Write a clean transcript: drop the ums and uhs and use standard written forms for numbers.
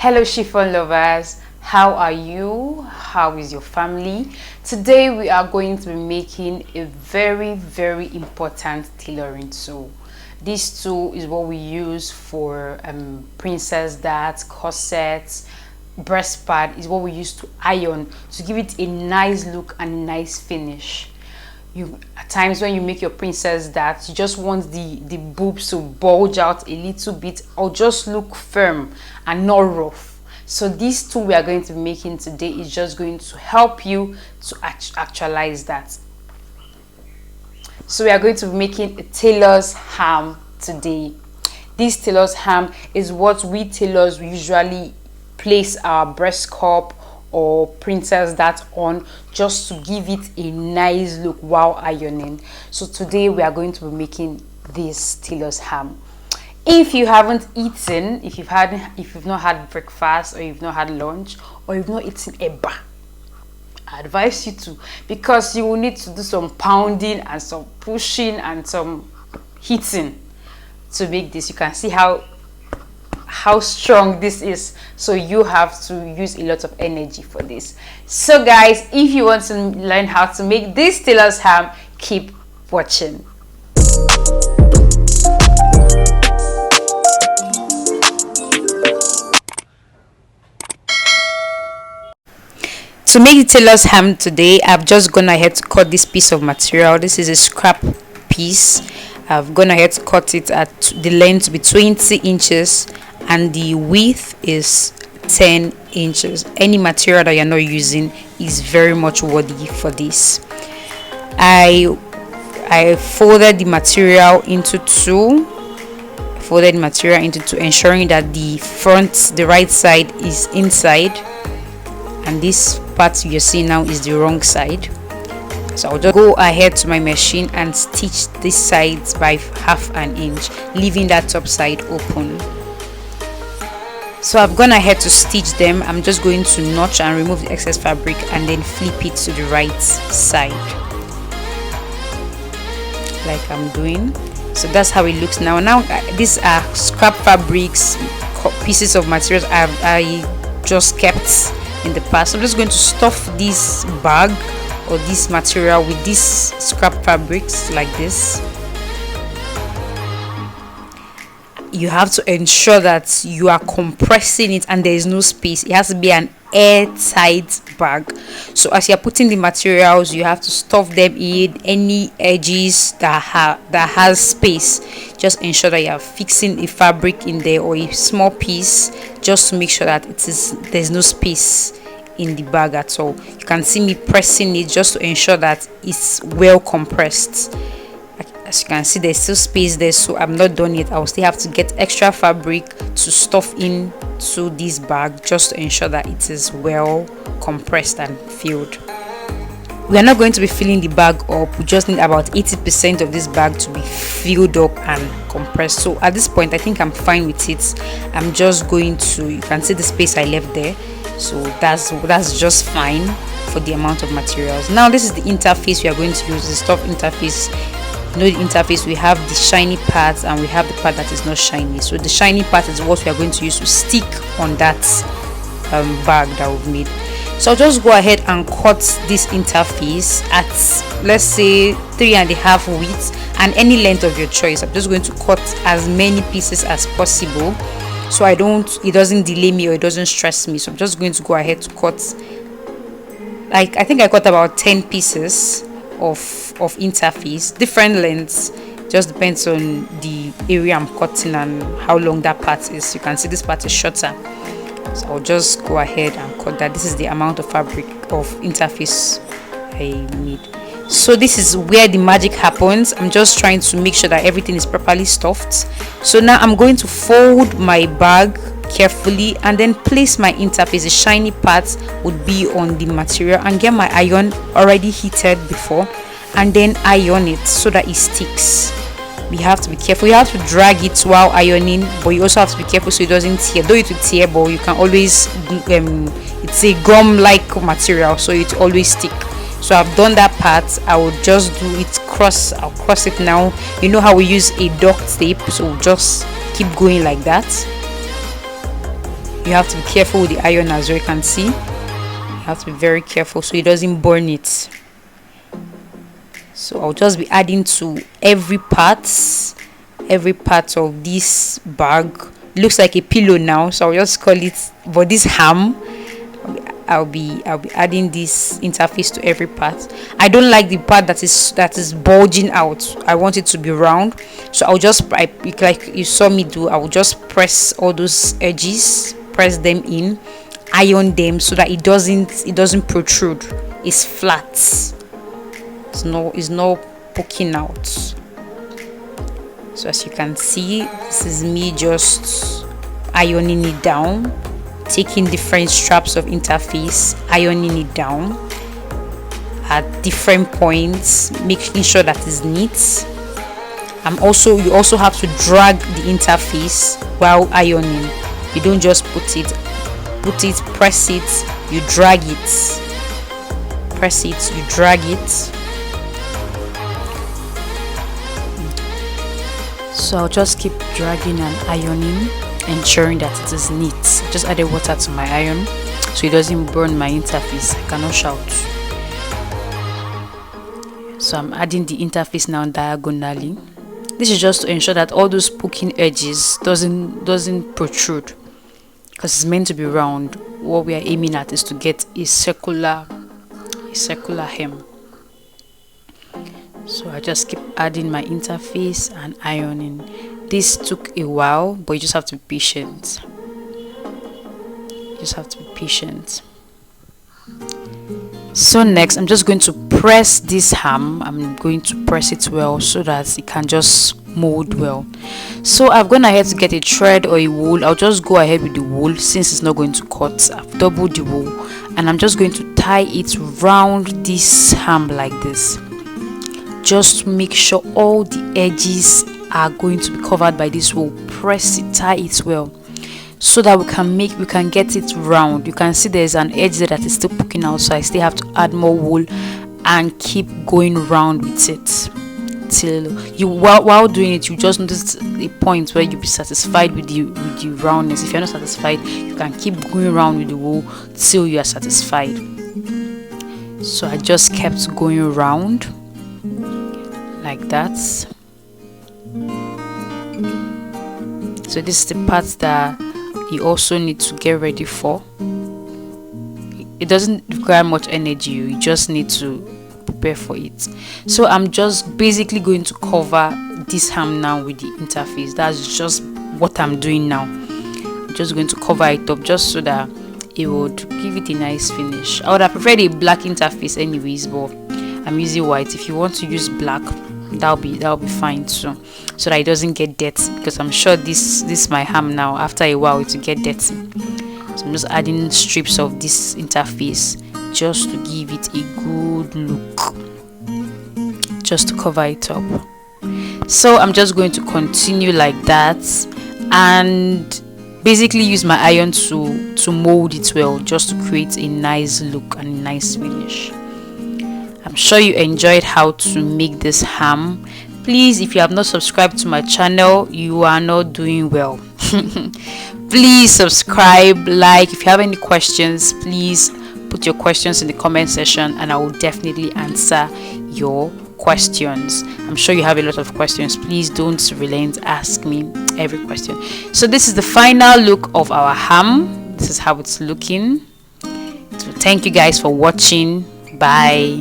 Hello Shefun lovers, how are you? How is your family? Today we are going to be making a very important tailoring tool. This tool is what we use for princess darts, corsets, breast pad. Is what we use to iron to give it a nice look and nice finish. You at times when you make your princess dart, you just want the boobs to bulge out a little bit or just look firm and not rough. So this tool we are going to be making today is just going to help you to actualize that. So we are going to be making a tailor's hem today. This tailor's hem is what we tailors usually place our breast cup or princess dart on, just to give it a nice look while ironing. So today we are going to be making this tailor's hem. If you haven't eaten, if you've not had breakfast, or you've not had lunch, or you've not eaten eba, I advise you to, because you will need to do some pounding and some pushing and some heating to make this. You can see how strong this is, so you have to use a lot of energy for this. So guys, if you want to learn how to make this tailor's hem, keep watching. To make the tailor's hem today, I've just gone ahead to cut this piece of material. This is a scrap piece. I've gone ahead to cut it at the length to be 20 inches and the width is 10 inches. Any material that you're not using is very much worthy for this. I folded the material into two. Ensuring that the right side is inside and this part you're seeing now is the wrong side. So I'll just go ahead to my machine and stitch this sides by half an inch, leaving that top side open. So I've gone ahead to stitch them. I'm just going to notch and remove the excess fabric and then flip it to the right side like I'm doing. So that's how it looks now. These are scrap fabrics, pieces of materials I just kept in the past. So I'm just going to stuff this bag or this material with these scrap fabrics like this. You have to ensure that you are compressing it and there is no space. It has to be an airtight bag. So as you're putting the materials, you have to stuff them in. Any edges that has space, just ensure that you are fixing a fabric in there or a small piece, just to make sure that there's no space in the bag at all. You can see me pressing it just to ensure that it's well compressed. As you can see, there's still space there, so I'm not done yet. I will still have to get extra fabric to stuff into this bag just to ensure that it is well compressed and filled. We are not going to be filling the bag up. We just need about 80% of this bag to be filled up and compressed. So at this point I think I'm fine with it. I'm just going to, you can see the space I left there, so that's just fine for the amount of materials. Now this is the interface we are going to use, the stuff interface. You know, the interface, we have the shiny part and we have the part that is not shiny. So the shiny part is what we are going to use to stick on that bag that we've made. So I'll just go ahead and cut this interface at, let's say, 3.5 width and any length of your choice. I'm just going to cut as many pieces as possible, so it doesn't delay me or it doesn't stress me. So I'm just going to go ahead to cut, like, I think I cut about 10 pieces of interface, different lengths, just depends on the area I'm cutting and how long that part is. You can see this part is shorter, so I'll just go ahead and cut that. This is the amount of fabric of interface I need. So this is where the magic happens. I'm just trying to make sure that everything is properly stuffed. So now I'm going to fold my bag carefully and then place my interface, the shiny part would be on the material, and get my iron already heated before, and then iron it so that it sticks. We have to be careful. You have to drag it while ironing, but you also have to be careful so it doesn't tear. Though it will tear, but you can always it's a gum like material, so it always stick. So I've done that part. I will just do it I'll cross it now. You know how we use a duct tape, so just keep going like that. You have to be careful with the iron, as you can see. You have to be very careful so it doesn't burn it. So I'll just be adding to every part of this bag. It looks like a pillow now, so I'll just call it, but this ham, I'll be adding this interface to every part. I don't like the part that is bulging out. I want it to be round, so I'll just, like you saw me do, I will just press all those edges, press them in, iron them so that it doesn't protrude. It's flat. It's not poking out. So as you can see, this is me just ironing it down, taking different straps of interface, ironing it down at different points, making sure that it's neat. You also have to drag the interface while ironing. You don't just put it, press it, you drag it, press it, you drag it. So I'll just keep dragging and ironing, ensuring that it is neat. I just added water to my iron so it doesn't burn my interface. I cannot shout. So I'm adding the interface now diagonally. This is just to ensure that all those poking edges doesn't protrude, because it's meant to be round. What we are aiming at is to get a circular hem. So I just keep adding my interface and ironing. This took a while, but you just have to be patient. So next, I'm just going to press this ham. I'm going to press it well so that it can just mold well. So I've gone ahead to get a thread or a wool. I'll just go ahead with the wool since it's not going to cut. I've doubled the wool and I'm just going to tie it round this ham like this. Just to make sure all the edges are going to be covered by this wool. Press it, tie it well, so that we can get it round. You can see there's an edge there that is still poking out, so I still have to add more wool and keep going round with it till you, while doing it, you just notice a point where you'll be satisfied with the roundness. If you're not satisfied, you can keep going around with the wool till you are satisfied. So I just kept going around like that. So this is the part that you also need to get ready for. It doesn't require much energy, you just need to prepare for it. So I'm just basically going to cover this hem now with the interface. That's just what I'm doing now. I'm just going to cover it up just so that it would give it a nice finish. I would have preferred a black interface anyways, but I'm using white. If you want to use black, that'll be fine too, so that it doesn't get dirty, because I'm sure this my ham now, after a while it will get dirty. So I'm just adding strips of this interface just to give it a good look, just to cover it up. So I'm just going to continue like that and basically use my iron to mold it well, just to create a nice look and a nice finish. I'm sure you enjoyed how to make this ham. Please, if you have not subscribed to my channel, you are not doing well. Please subscribe, like. If you have any questions, please put your questions in the comment section and I will definitely answer your questions. I'm sure you have a lot of questions. Please don't relent, ask me every question. So this is the final look of our ham. This is how it's looking. So thank you guys for watching. Bye.